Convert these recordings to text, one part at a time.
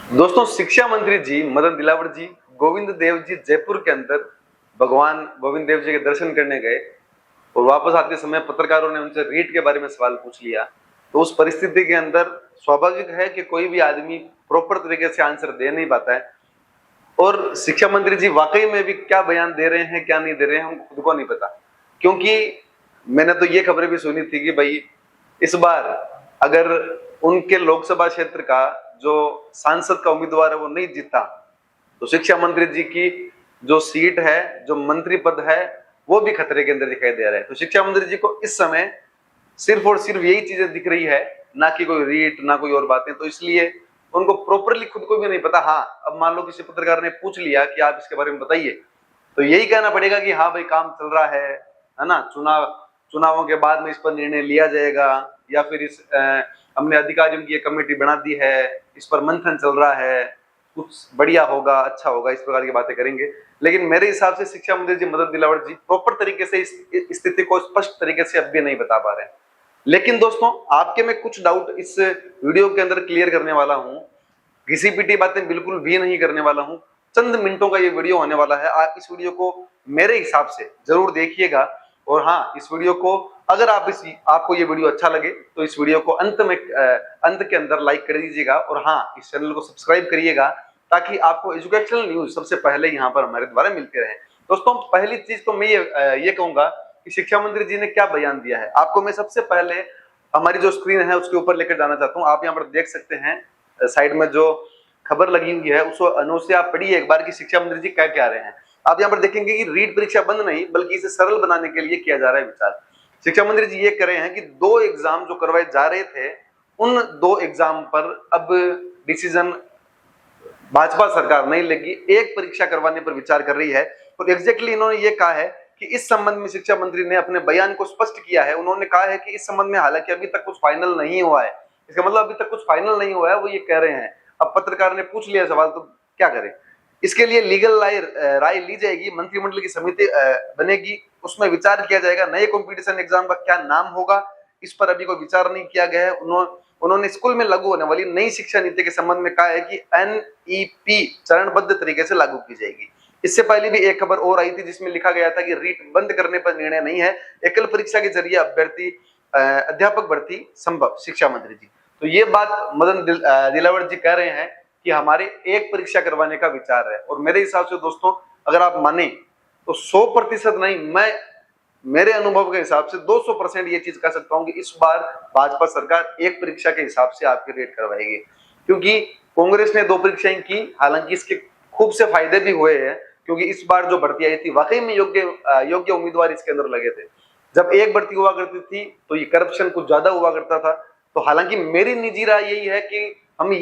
दोस्तों, शिक्षा मंत्री जी मदन दिलावर जी गोविंद देव जी जयपुर के अंदर भगवान गोविंद देव जी के दर्शन करने गए और वापस आते समय पत्रकारों ने उनसे रीट के बारे में सवाल पूछ लिया। तो उस परिस्थिति के अंदर स्वाभाविक है कि कोई भी आदमी प्रॉपर तरीके से आंसर दे नहीं पाता है। और शिक्षा मंत्री जी वाकई में भी क्या बयान दे रहे हैं क्या नहीं दे रहे हैं हमको खुद को नहीं पता, क्योंकि मैंने तो ये खबरें भी सुनी थी कि भाई इस बार अगर उनके लोकसभा क्षेत्र का जो सांसद का उम्मीदवार है वो नहीं जीता तो शिक्षा मंत्री जी की जो सीट है, जो मंत्री पद है, वो भी खतरे के अंदर दिखाई दे रहा है। तो शिक्षा मंत्री जी को इस समय सिर्फ और सिर्फ यही चीजें दिख रही है, ना कि कोई रीट ना कोई और बातें। तो इसलिए उनको प्रॉपरली खुद को भी नहीं पता। हाँ, अब मान लो किसी पत्रकार ने पूछ लिया कि आप इसके बारे में बताइए, तो यही कहना पड़ेगा कि हाँ भाई काम चल रहा है ना, चुनावों के बाद में इस पर निर्णय लिया जाएगा, या फिर हमने अधिकारियों की एक कमेटी बना दी है, इस पर मंथन चल रहा है, कुछ बढ़िया होगा, अच्छा होगा, इस प्रकार की बातें करेंगे। लेकिन मेरे हिसाब से शिक्षा मंत्री जी मदन दिलावर जी प्रॉपर तरीके से इस स्थिति को स्पष्ट तरीके से अब भी नहीं बता पा रहे हैं। लेकिन दोस्तों, आपके मैं कुछ डाउट इस वीडियो के अंदर क्लियर करने वाला हूं, घिसी पिटी बातें बिल्कुल भी नहीं करने वाला हूं। चंद मिनटों का ये वीडियो होने वाला है। आप इस वीडियो को मेरे हिसाब से जरूर देखिएगा। और हाँ, इस वीडियो को अगर आपको ये वीडियो अच्छा लगे तो इस वीडियो को अंत के अंदर लाइक कर दीजिएगा। और हाँ, इस चैनल को सब्सक्राइब करिएगा ताकि आपको एजुकेशनल न्यूज सबसे पहले यहाँ पर हमारे द्वारा मिलते रहे। दोस्तों, पहली चीज तो मैं ये कहूंगा कि शिक्षा मंत्री जी ने क्या बयान दिया है, आपको मैं सबसे पहले हमारी जो स्क्रीन है उसके ऊपर लेकर जाना चाहता हूँ। आप यहाँ पर देख सकते हैं साइड में जो खबर लगी हुई है उसको अनुसार से आप पढ़िए एक बार कि शिक्षा मंत्री जी क्या कह रहे हैं। आप यहाँ पर देखेंगे कि रीट परीक्षा बंद नहीं बल्कि इसे सरल बनाने के लिए किया जा रहा है विचार। शिक्षा मंत्री जी ये कह रहे हैं कि 2 एग्जाम जो करवाए जा रहे थे उन 2 एग्जाम पर अब डिसीजन भाजपा सरकार नहीं लेगी, एक परीक्षा करवाने पर विचार कर रही है। और एग्जैक्टली इन्होंने ये कहा है कि इस संबंध में शिक्षा मंत्री ने अपने बयान को स्पष्ट किया है। उन्होंने कहा है कि इस संबंध में हालांकि अभी तक कुछ फाइनल नहीं हुआ है, इसका मतलब अभी तक कुछ फाइनल नहीं हुआ है, वो ये कह रहे हैं। अब पत्रकार ने पूछ लिया सवाल तो क्या करें, इसके लिए लीगल राय ली जाएगी, मंत्रिमंडल की समिति बनेगी, उसमें विचार किया जाएगा नए कंपटीशन एग्जाम का क्या नाम होगा, इस पर अभी कोई विचार नहीं किया गया है। उन्होंने स्कूल में लागू होने वाली नई शिक्षा नीति के संबंध में कहा है कि एनईपी चरणबद्ध तरीके से लागू की जाएगी। इससे पहले भी एक खबर और आई थी जिसमें लिखा गया था कि रीट बंद करने पर निर्णय नहीं है, एकल परीक्षा के जरिए अध्यापक भर्ती संभव, शिक्षा मंत्री जी। तो ये बात मदन दिलावर जी कह रहे हैं कि हमारे एक परीक्षा करवाने का विचार है। और मेरे हिसाब से दोस्तों, अगर आप माने तो 100% नहीं, मैं मेरे अनुभव के हिसाब से 200% ये चीज कह सकता हूं कि इस बार भाजपा सरकार एक परीक्षा के हिसाब से आपके रेट करवाएगी। क्योंकि कांग्रेस ने 2 परीक्षाएं की, हालांकि इसके खूब से फायदे भी हुए हैं, क्योंकि इस बार जो भर्ती आई थी वाकई में योग्य उम्मीदवार इसके अंदर लगे थे। जब एक भर्ती हुआ करती थी तो ये करप्शन कुछ ज्यादा हुआ करता था। तो हालांकि मेरी निजी राय यही है कि हम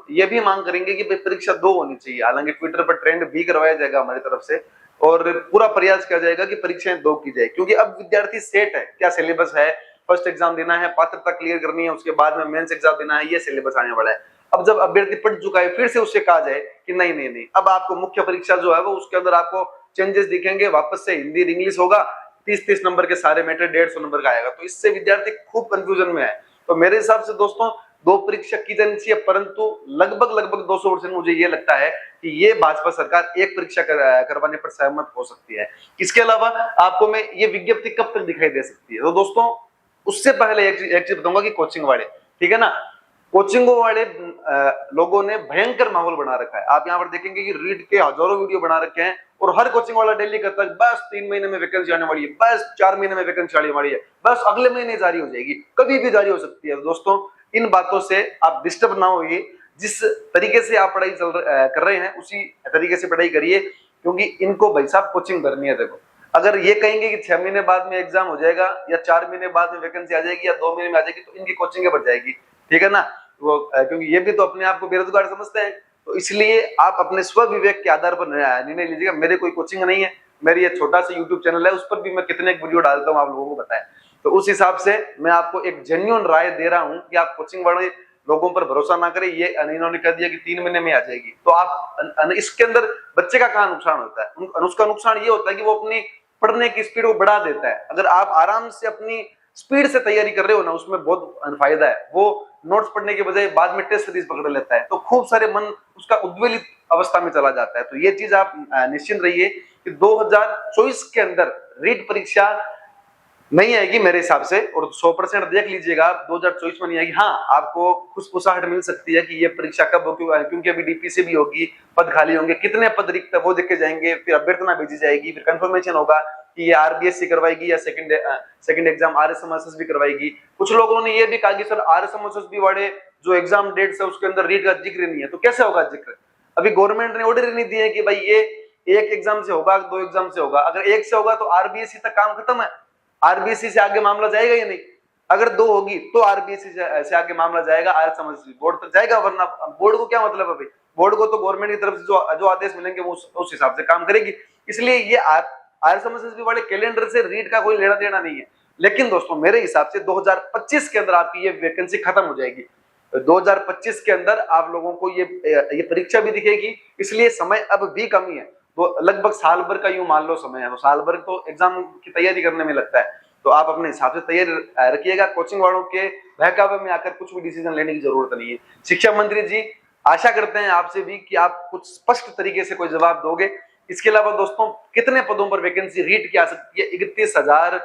ये भी मांग करेंगे कि परीक्षा 2 होनी चाहिए। हालांकि ट्विटर पर ट्रेंड भी करवाया जाएगा हमारी तरफ से और पूरा प्रयास किया जाएगा कि परीक्षाएं 2 की जाए, क्योंकि अब विद्यार्थी सेट है, क्या सिलेबस है, फर्स्ट एग्जाम देना है, पात्रता क्लियर करनी है, उसके बाद में मेंस एग्जाम देना है, ये सिलेबस आने वाला है। अब जब अभ्यर्थी पढ़ चुका है फिर से उससे कहा जाए कि नहीं नहीं नहीं, अब आपको मुख्य परीक्षा जो है वो उसके अंदर आपको चेंजेस दिखेंगे, वापस से हिंदी इंग्लिश होगा, 30-30 नंबर के सारे मैटर 150 नंबर का आएगा। तो इससे विद्यार्थी खूब कंफ्यूजन में है। तो मेरे हिसाब से दोस्तों 2 परीक्षा की जानी चाहिए, परंतु लगभग 200% मुझे ये लगता है कि ये भाजपा सरकार एक परीक्षा करवाने पर सहमत हो सकती है। इसके अलावा आपको मैं ये विज्ञप्ति कब तक दिखाई दे सकती है, तो दोस्तों उससे पहले एक चीज बताऊंगा कि कोचिंग वाले, ठीक है ना, कोचिंगों वाले लोगों ने भयंकर माहौल बना रखा है। आप यहाँ पर देखेंगे कि रीट के हजारों वीडियो बना रखे हैं और हर कोचिंग वाला डेली कहता है बस 3 महीने में वैकेंसी आने वाली है, बस 4 महीने में वैकेंसी आने वाली है, बस अगले महीने जारी हो जाएगी, कभी भी जारी हो सकती है। दोस्तों, इन बातों से आप डिस्टर्ब ना होइए, जिस तरीके से आप पढ़ाई कर रहे हैं उसी तरीके से पढ़ाई करिए, क्योंकि इनको भाई साहब कोचिंग भरनी है। देखो, अगर ये कहेंगे कि 6 महीने बाद में एग्जाम हो जाएगा या 4 महीने बाद में वैकेंसी आ जाएगी या 2 महीने में आ जाएगी, तो इनकी कोचिंग बढ़ जाएगी, ठीक है ना। वो क्योंकि ये भी तो अपने आप को बेरोजगार समझते हैं, तो इसलिए आप अपने स्व विवेक के आधार पर निर्णय लीजिएगा। मेरे कोई कोचिंग नहीं है, मेरी ये छोटा सा यूट्यूब चैनल है, उस पर भी मैं कितने वीडियो डालता हूँ आप लोगों को बताएं। तो उस हिसाब से मैं आपको एक जेन्युइन राय दे रहा हूँ कि आप कोचिंग वाले लोगों पर भरोसा ना करें। ये इन्होंने कह दिया कि 3 महीने में आ जाएगी, तो आप इसके अंदर बच्चे का कहाँ नुकसान होता है, उसका नुकसान ये होता है कि वो अपनी पढ़ने की स्पीड को बढ़ा देता है। अगर आप आराम से अपनी स्पीड से तैयारी कर रहे हो ना, उसमें बहुत फायदा है। वो नोट्स पढ़ने के बजाय बाद में टेस्ट सीरीज पकड़ लेता है, तो खूब सारे मन उसका उद्वेलित अवस्था में चला जाता है। तो ये चीज आप निश्चिंत रहिए कि 2024 के अंदर रीट परीक्षा नहीं आएगी मेरे हिसाब से, और 100% देख लीजिएगा 2024 में नहीं आएगी। हाँ, आपको खुशफुसाहट मिल सकती है कि ये परीक्षा कब होगी, क्योंकि अभी डीपीसी भी होगी, पद खाली होंगे, कितने पद रिक्त है वो देखे जाएंगे, फिर अभ्यर्थना भेजी जाएगी, फिर कंफर्मेशन होगा कि ये आरबीएससी करवाएगी या सेकंड एग्जाम आरएसएमएसएस भी करवाएगी। कुछ लोगों ने ये भी कहा कि सर आरएसएमएसएस भी वाले जो एग्जाम डेट्स है उसके अंदर रीट का जिक्र नहीं है, तो कैसे होगा जिक्र? अभी गवर्नमेंट ने ऑर्डर ही नहीं दिए कि भाई ये एक एग्जाम से होगा, 2 एग्जाम से होगा। अगर एक से होगा तो आरबीएससी तक काम खत्म है, आरबीएससी से आगे मामला जाएगा या नहीं। अगर 2 होगी तो आरबीएससी से आगे मामला जाएगा, आरएसएमएसएस बोर्ड तक जाएगा, वरना बोर्ड को क्या मतलब है भाई? बोर्ड को तो गवर्नमेंट की तरफ से जो आदेश मिलेंगे वो उस हिसाब से काम करेगी। इसलिए ये आरएसएमएसएस वाले कैलेंडर से रीट का कोई लेना देना नहीं है। लेकिन दोस्तों मेरे हिसाब से 2025 के अंदर आपकी ये वैकेंसी खत्म हो जाएगी। 2025 के अंदर आप लोगों को ये परीक्षा भी दिखेगी, इसलिए समय अब भी कमी है। तो लगभग साल भर का यूं मान लो समय है, तो साल भर तो एग्जाम की तैयारी करने में लगता है। तो आप अपने हिसाब से तैयारी रखिएगा। कोचिंग वालों के बहकावे में आकर कुछ भी डिसीजन लेने की जरूरत नहीं है। शिक्षा मंत्री जी, आशा करते हैं आपसे भी कि आप कुछ स्पष्ट तरीके से कोई जवाब दोगे। इसके अलावा दोस्तों कितने पदों पर वैकेंसी रीट की आ सकती है? 31,000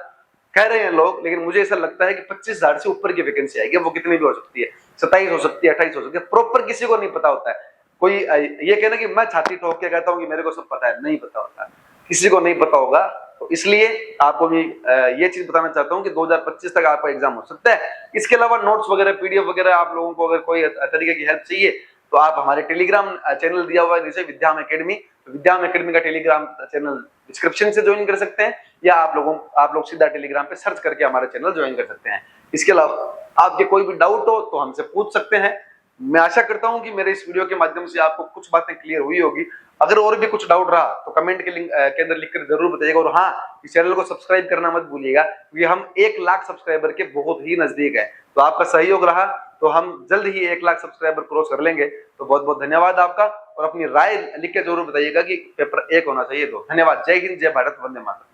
कह रहे हैं लोग, लेकिन मुझे ऐसा लगता है कि 25,000 से ऊपर की वैकेंसी आएगी। वो कितनी भी हो सकती है, 27 हो सकती है, 28 हो सकती है, प्रॉपर किसी को नहीं पता होता है। कोई ये कहना कि मैं छाती ठोक के कहता हूं कि मेरे को सब पता है, नहीं पता होता, किसी को नहीं पता होगा। तो इसलिए आपको भी ये चीज बताना चाहता हूं कि 2025 तक आपका एग्जाम हो सकता है। इसके अलावा नोट्स वगैरह, पीडीएफ वगैरह, आप लोगों को अगर कोई तरीके की हेल्प चाहिए तो आप हमारे टेलीग्राम चैनल दिया हुआ है जैसे विद्याम एकेडमी, विद्याम एकेडमी का टेलीग्राम चैनल डिस्क्रिप्शन से ज्वाइन कर सकते हैं, या आप लोग सीधा टेलीग्राम पे सर्च करके हमारा चैनल ज्वाइन कर सकते हैं। इसके अलावा आपके कोई भी डाउट हो तो हमसे पूछ सकते हैं। मैं आशा करता हूं कि मेरे इस वीडियो के माध्यम से आपको कुछ बातें क्लियर हुई होगी। अगर और भी कुछ डाउट रहा तो कमेंट के लिंक के अंदर लिखकर जरूर बताइएगा। और हाँ, इस चैनल को सब्सक्राइब करना मत भूलिएगा, क्योंकि हम 1 लाख सब्सक्राइबर के बहुत ही नजदीक है। तो आपका सहयोग रहा तो हम जल्द ही 1 लाख सब्सक्राइबर क्रॉस कर लेंगे। तो बहुत बहुत धन्यवाद आपका, और अपनी राय लिख के जरूर बताइएगा कि पेपर 1 होना चाहिए। तो धन्यवाद। जय हिंद, जय भारत, वंदे मातरम।